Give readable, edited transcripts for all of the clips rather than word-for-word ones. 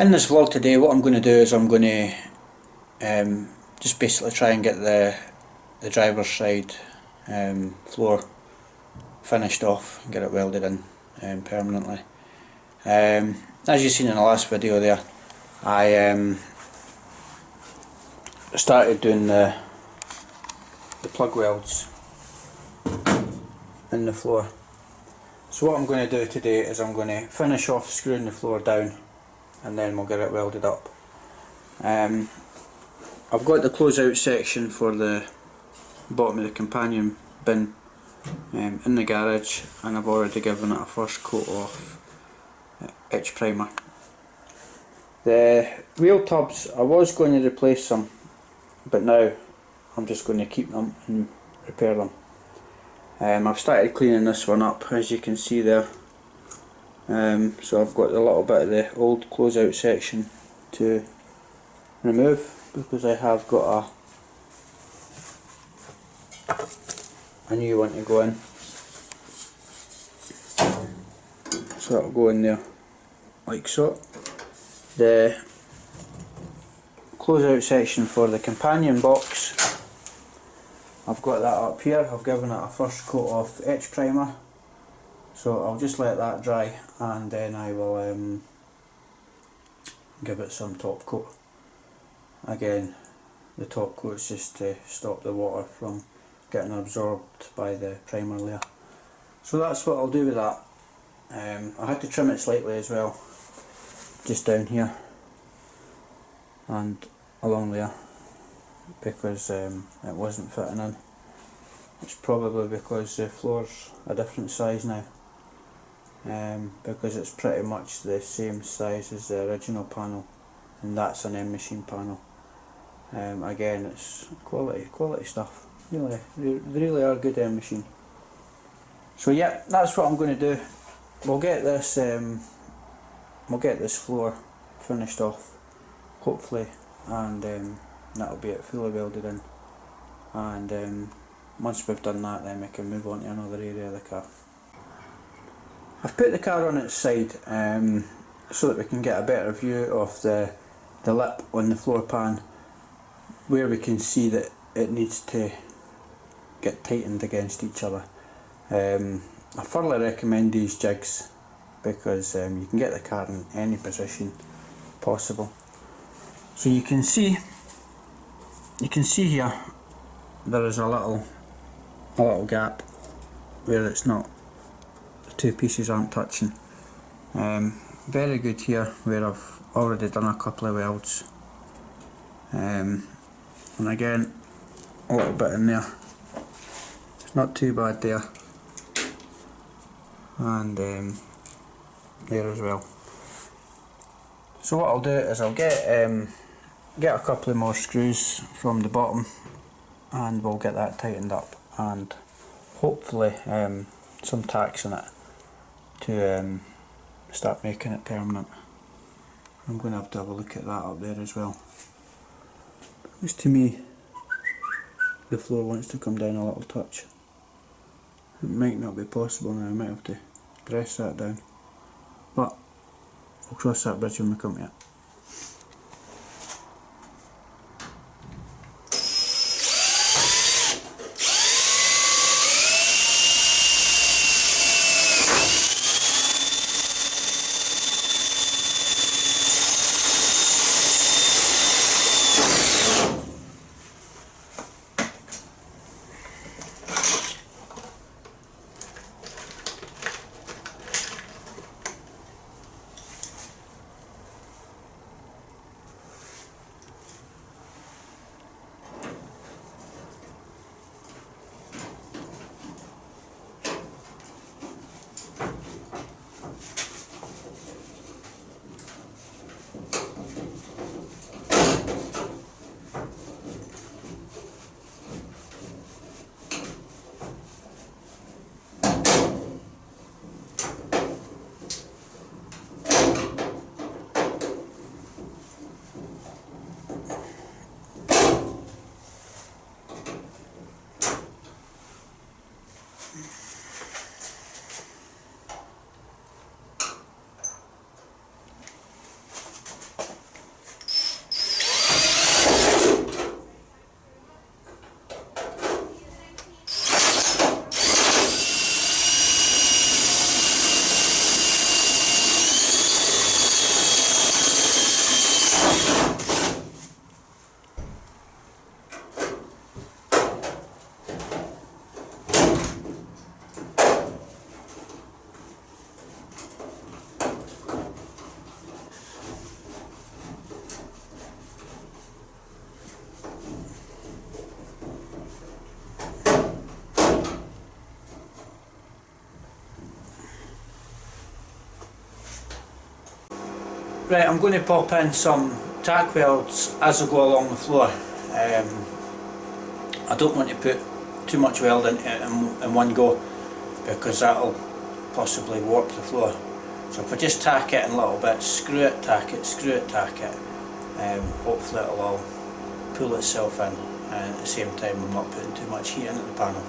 In this vlog today, what I'm going to do is I'm going to just basically try and get the driver's side floor finished off and get it welded in permanently. As you've seen in the last video there, I started doing the plug welds in the floor. So what I'm going to do today is I'm going to finish off screwing the floor down and then we'll get it welded up. I've got the closeout section for the bottom of the companion bin in the garage, and I've already given it a first coat of etch primer. The wheel tubs, I was going to replace them, but now I'm just going to keep them and repair them. I've started cleaning this one up, as you can see there. So I've got a little bit of the old closeout section to remove because I have got a new one to go in. So that'll go in there like so. The closeout section for the companion box, I've got that up here. I've given it a first coat of etch primer, so I'll just let that dry and then I will give it some top coat. Again, the top coat is just to stop the water from getting absorbed by the primer layer. So that's what I'll do with that. I had to trim it slightly as well, just down here and along there, because it wasn't fitting in. It's probably because the floor's a different size now, because it's pretty much the same size as the original panel, and that's an M machine panel. Again, it's quality stuff. Really, they really are good M machine. So yeah, that's what I'm going to do. We'll get this floor finished off, hopefully, and that'll be it, fully welded in. And once we've done that, then we can move on to another area of the car. I've put the car on its side so that we can get a better view of the lip on the floor pan, where we can see that it needs to get tightened against each other. I thoroughly recommend these jigs because you can get the car in any position possible. So you can see here there is a little gap where it's not, the two pieces aren't touching. Very good here where I've already done a couple of welds, and again a little bit in there. It's not too bad there, and there as well. So what I'll do is I'll get a couple of more screws from the bottom and we'll get that tightened up, and hopefully some tacks in it to start making it permanent. I'm going to have a look at that up there as well, because to me the floor wants to come down a little touch. It might not be possible now, I might have to press that down, but we'll cross that bridge when we come to it. Right, I'm going to pop in some tack welds as I go along the floor. I don't want to put too much weld into it in one go, because that'll possibly warp the floor. So if I just tack it in little bits, screw it, tack it, screw it, tack it, hopefully it'll all pull itself in, and at the same time I'm not putting too much heat into the panel.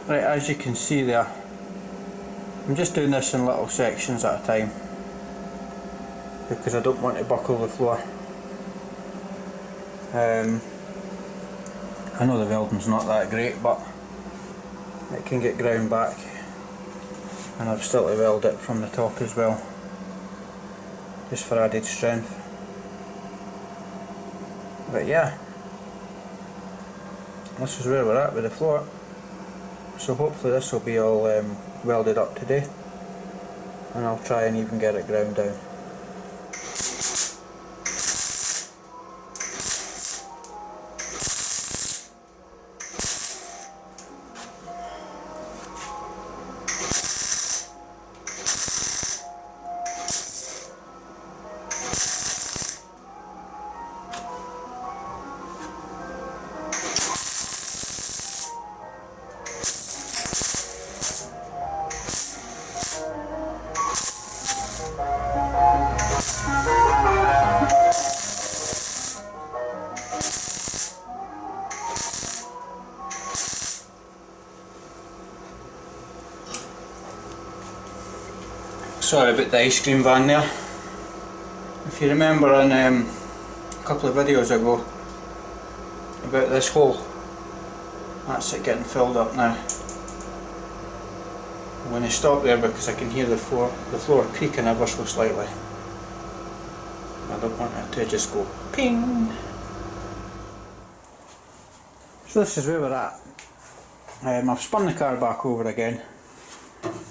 Right, as you can see there, I'm just doing this in little sections at a time, because I don't want to buckle the floor. I know the welding's not that great, but it can get ground back, and I've still to weld it from the top as well, just for added strength. But yeah, this is where we're at with the floor. So hopefully this will be all welded up today, and I'll try and even get it ground down. Sorry about the ice cream van there. If you remember in a couple of videos ago about this hole, that's it getting filled up now. I'm going to stop there because I can hear the floor creaking ever so slightly. I don't want it to just go ping. So this is where we're at. I've spun the car back over again,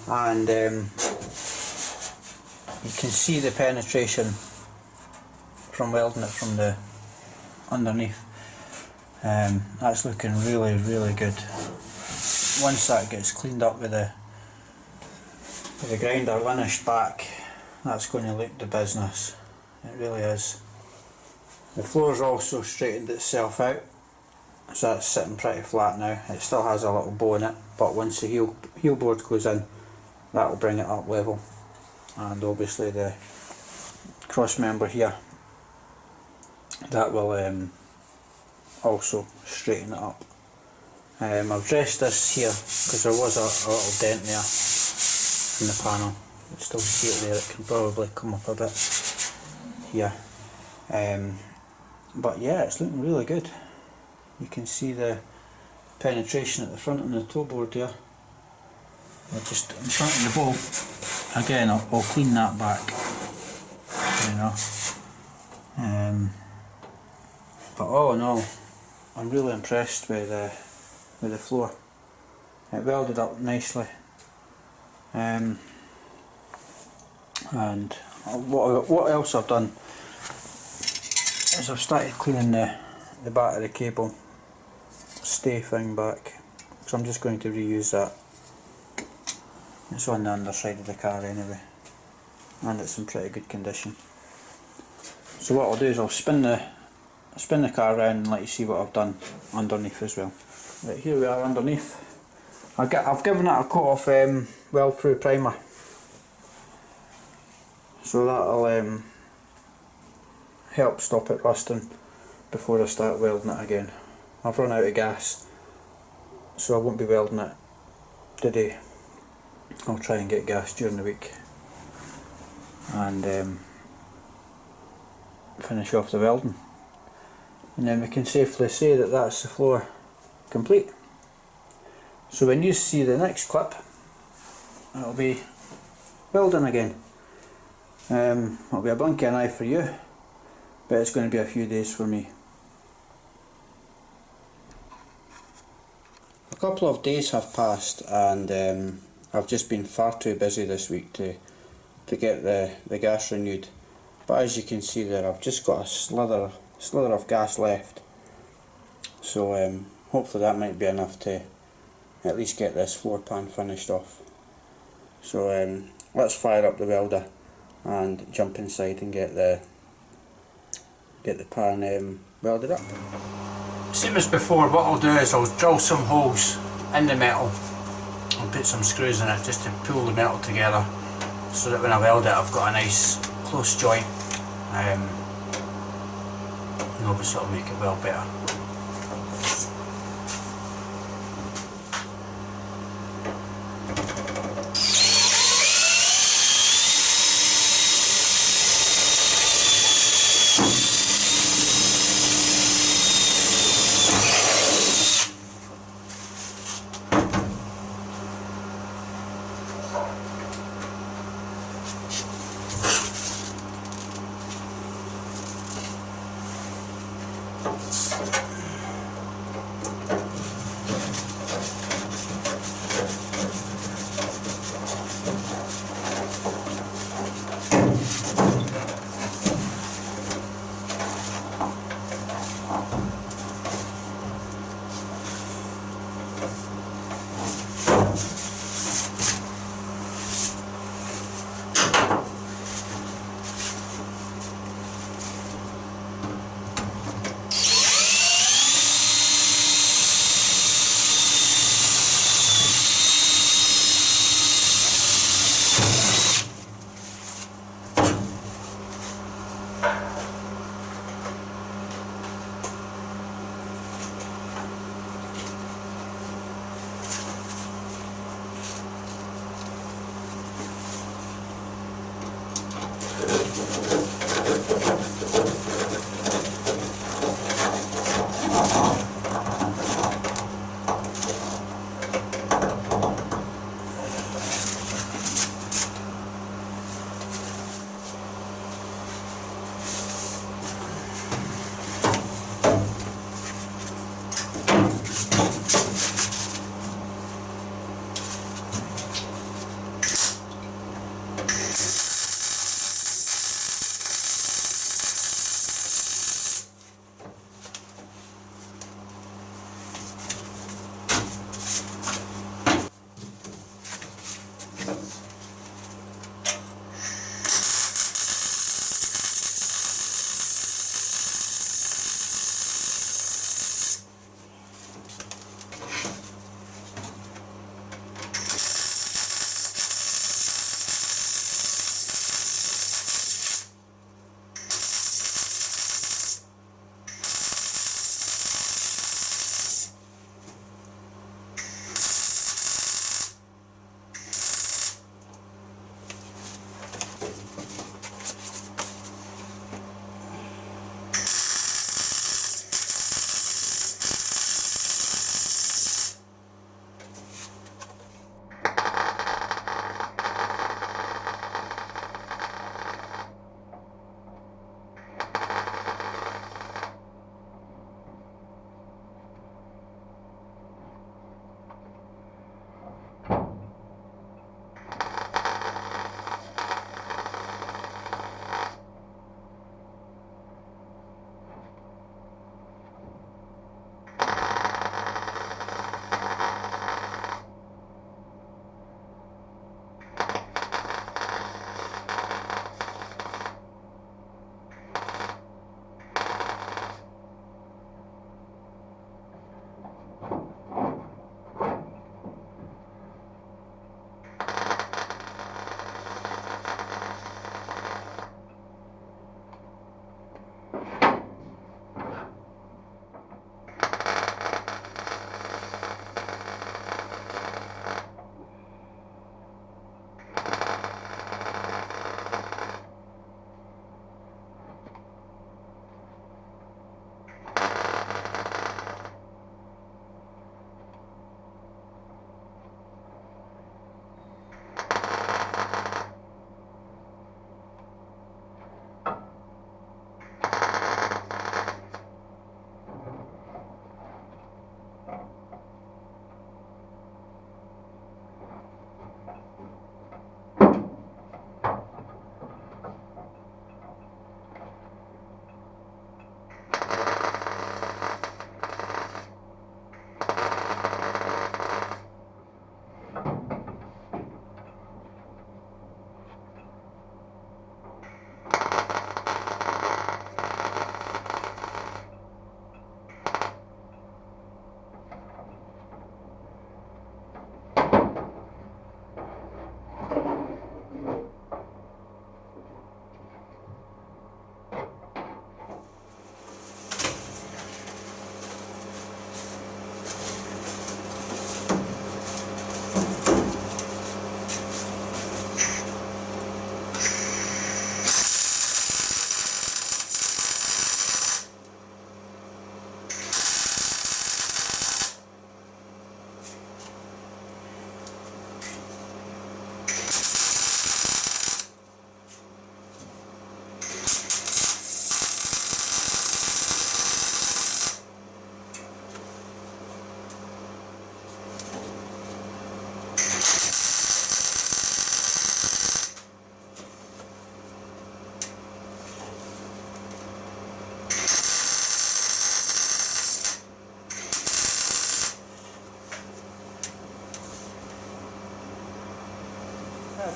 and you can see the penetration from welding it from the underneath. That's looking really good. Once that gets cleaned up with the grinder linished back, that's going to look the business. It really is. The floor's also straightened itself out, so that's sitting pretty flat now. It still has a little bow in it, but once the heel board goes in, that will bring it up level. And obviously the cross member here, that will also straighten it up. I've dressed this here because there was a little dent there in the panel. You can still see it there. It can probably come up a bit here, but yeah, it's looking really good. You can see the penetration at the front on the toe board here. Just in front of the bowl. Again, I'll clean that back. you know. But all in all, I'm really impressed with the floor. It welded up nicely, and what else I've done is I've started cleaning the back of the cable stay thing back, so I'm just going to reuse that. It's on the underside of the car anyway, and it's in pretty good condition. So what I'll do is I'll spin the car around and let you see what I've done underneath as well. Right, here we are underneath. I've given it a coat of weld through primer, so that'll help stop it rusting before I start welding it again. I've run out of gas, so I won't be welding it today. I'll try and get gas during the week and finish off the welding, and then we can safely say that that's the floor complete. So when you see the next clip, it'll be welding again. It'll be a blink of an eye for you, but it's going to be a few days for me. A couple of days have passed, and I've just been far too busy this week to get the gas renewed. But as you can see there, I've just got a slither of gas left, so hopefully that might be enough to at least get this floor pan finished off. So let's fire up the welder and jump inside and get the pan welded up. Same as before, what I'll do is I'll drill some holes in the metal and put some screws in it just to pull the metal together, so that when I weld it I've got a nice close joint, and obviously it'll make it well better.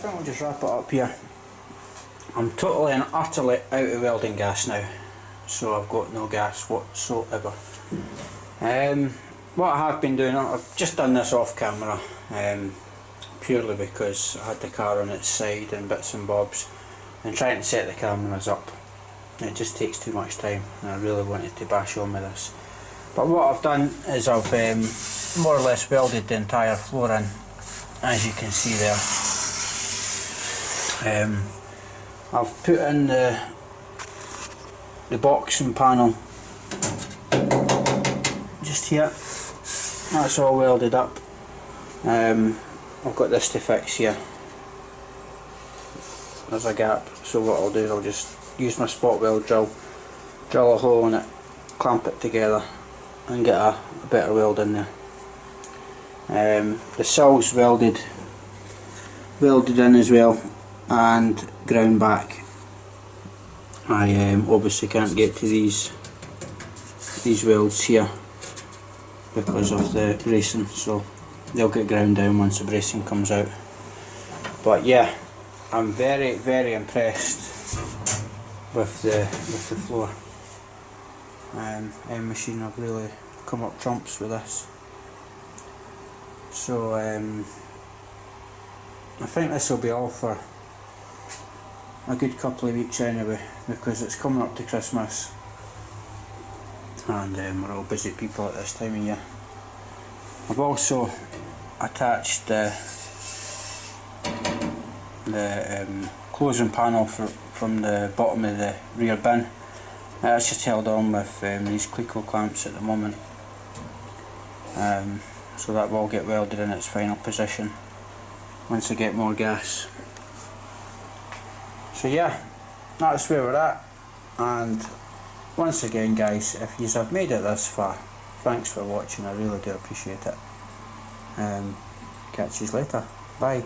think we'll just wrap it up here. I'm totally and utterly out of welding gas now, so I've got no gas whatsoever. What I have been doing, I've just done this off camera, purely because I had the car on its side and bits and bobs, and trying to set the cameras up, it just takes too much time, and I really wanted to bash on with this. But what I've done is I've more or less welded the entire floor in, as you can see there. I've put in the box and panel just here. That's all welded up. I've got this to fix here. There's a gap, so what I'll do is I'll just use my spot weld drill a hole in it, clamp it together and get a better weld in there. The sill's welded in as well and ground back. I obviously can't get to these welds here because of the bracing, so they'll get ground down once the bracing comes out. But yeah, I'm very, very impressed with the floor. M-Machine have really come up trumps with this. So I think this will be all for a good couple of weeks anyway, because it's coming up to Christmas and we're all busy people at this time of year. I've also attached the closing panel from the bottom of the rear bin. It's just held on with these Cleco clamps at the moment, so that will get welded in its final position once I get more gas. So yeah, that's where we're at, and once again guys, if you have made it this far, thanks for watching, I really do appreciate it. Catch you later, bye.